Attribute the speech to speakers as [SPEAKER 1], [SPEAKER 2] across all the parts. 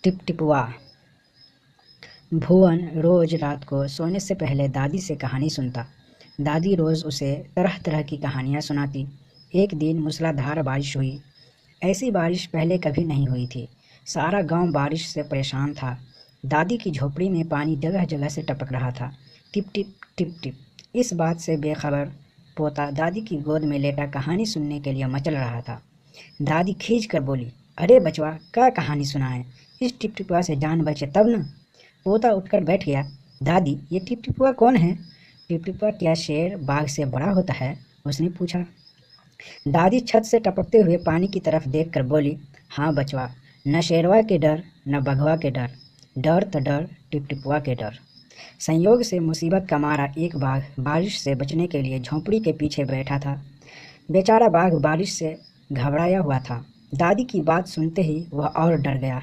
[SPEAKER 1] टिपटिपुआ। भुवन रोज रात को सोने से पहले दादी से कहानी सुनता। दादी रोज उसे तरह तरह की कहानियाँ सुनाती। एक दिन मूसलाधार बारिश हुई। ऐसी बारिश पहले कभी नहीं हुई थी। सारा गांव बारिश से परेशान था। दादी की झोपड़ी में पानी जगह जगह से टपक रहा था, टिप टिप टिप टिप। इस बात से बेखबर पोता दादी की गोद में लेटा कहानी सुनने के लिए मचल रहा था। दादी खींच कर बोली, अरे बचवा, क्या कहानी सुनाए? इस टिपटिपुआ से जान बचे तब न। पोता उठकर बैठ गया। दादी, ये टिपटिपुआ कौन है? टिपटिपुआ क्या शेर बाघ से बड़ा होता है? उसने पूछा। दादी छत से टपकते हुए पानी की तरफ देखकर बोली, हाँ बचवा, न शेरवा के डर न बघवा के डर, डर तो डर टिपटिपुआ के डर। संयोग से मुसीबत का मारा एक बाघ बारिश से बचने के लिए झोंपड़ी के पीछे बैठा था। बेचारा बाघ बारिश से घबराया हुआ था। दादी की बात सुनते ही वह और डर गया।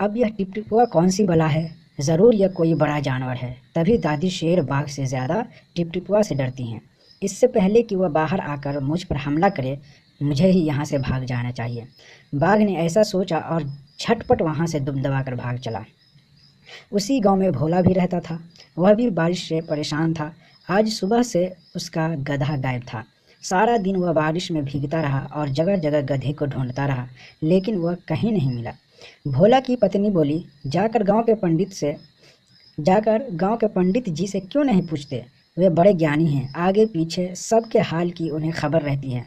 [SPEAKER 1] अब यह टिपटिपुआ कौन सी बला है? ज़रूर यह कोई बड़ा जानवर है, तभी दादी शेर बाघ से ज़्यादा टिपटिपुआ से डरती हैं। इससे पहले कि वह बाहर आकर मुझ पर हमला करे, मुझे ही यहाँ से भाग जाना चाहिए। बाघ ने ऐसा सोचा और झटपट वहाँ से दुम दबाकर भाग चला। उसी गांव में भोला भी रहता था। वह भी बारिश से परेशान था। आज सुबह से उसका गधा गायब था। सारा दिन वह बारिश में भीगता रहा और जगह जगह गधे को ढूंढता रहा, लेकिन वह कहीं नहीं मिला। भोला की पत्नी बोली, जाकर गांव के पंडित जी से क्यों नहीं पूछते? वे बड़े ज्ञानी हैं, आगे पीछे सबके हाल की उन्हें खबर रहती है।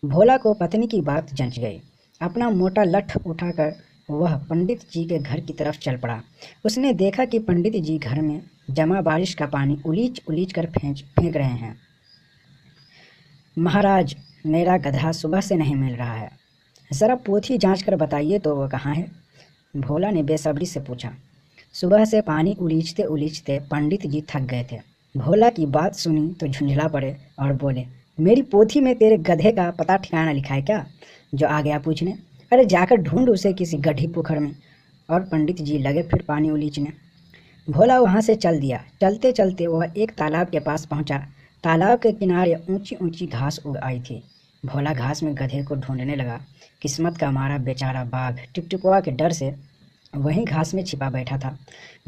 [SPEAKER 1] भोला को पत्नी की बात जंच गई। अपना मोटा लठ उठाकर वह पंडित जी के घर की तरफ चल पड़ा। उसने देखा कि पंडित जी घर में जमा बारिश का पानी उलीच उलीच कर फेंक रहे हैं। महाराज, मेरा गधा सुबह से नहीं मिल रहा है, ज़रा पोथी जांच कर बताइए तो वो कहाँ है? भोला ने बेसब्री से पूछा। सुबह से पानी उलीचते उलीचते पंडित जी थक गए थे। भोला की बात सुनी तो झुंझला पड़े और बोले, मेरी पोथी में तेरे गधे का पता ठिकाना लिखा है क्या, जो आ गया पूछने? अरे जाकर ढूंढ उसे किसी गड्ढी पोखर में। और पंडित जी लगे फिर पानी उलीचने। भोला वहाँ से चल दिया। चलते चलते वह एक तालाब के पास पहुँचा। तालाब के किनारे ऊंची ऊंची घास उग आई थी। भोला घास में गधे को ढूंढने लगा। किस्मत का मारा बेचारा बाघ टिपटिपुआ के डर से वहीं घास में छिपा बैठा था।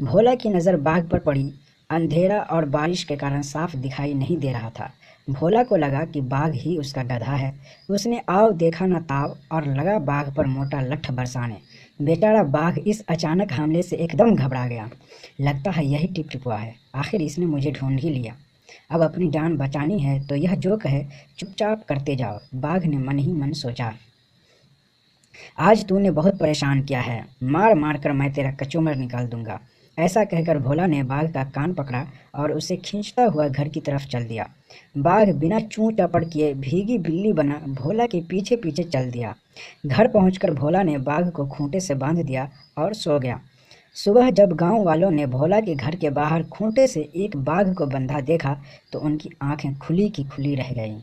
[SPEAKER 1] भोला की नज़र बाघ पर पड़ी। अंधेरा और बारिश के कारण साफ दिखाई नहीं दे रहा था। भोला को लगा कि बाघ ही उसका गधा है। उसने आव देखा न ताव और लगा बाघ पर मोटा लठ बरसाने। बेचारा बाघ इस अचानक हमले से एकदम घबरा गया। लगता है यही टिपटिपुआ है, आखिर इसने मुझे ढूंढ ही लिया। अब अपनी जान बचानी है तो यह जो कहे चुपचाप करते जाओ, बाघ ने मन ही मन सोचा। आज तूने बहुत परेशान किया है, मार मार कर मैं तेरा कचूमर निकाल दूंगा। ऐसा कहकर भोला ने बाघ का कान पकड़ा और उसे खींचता हुआ घर की तरफ चल दिया। बाघ बिना चूं चपड़ किए भीगी बिल्ली बना भोला के पीछे पीछे चल दिया। घर पहुंचकर भोला ने बाघ को खूंटे से बांध दिया और सो गया। सुबह जब गांव वालों ने भोला के घर के बाहर खूंटे से एक बाघ को बंधा देखा तो उनकी आंखें खुली की खुली रह गईं।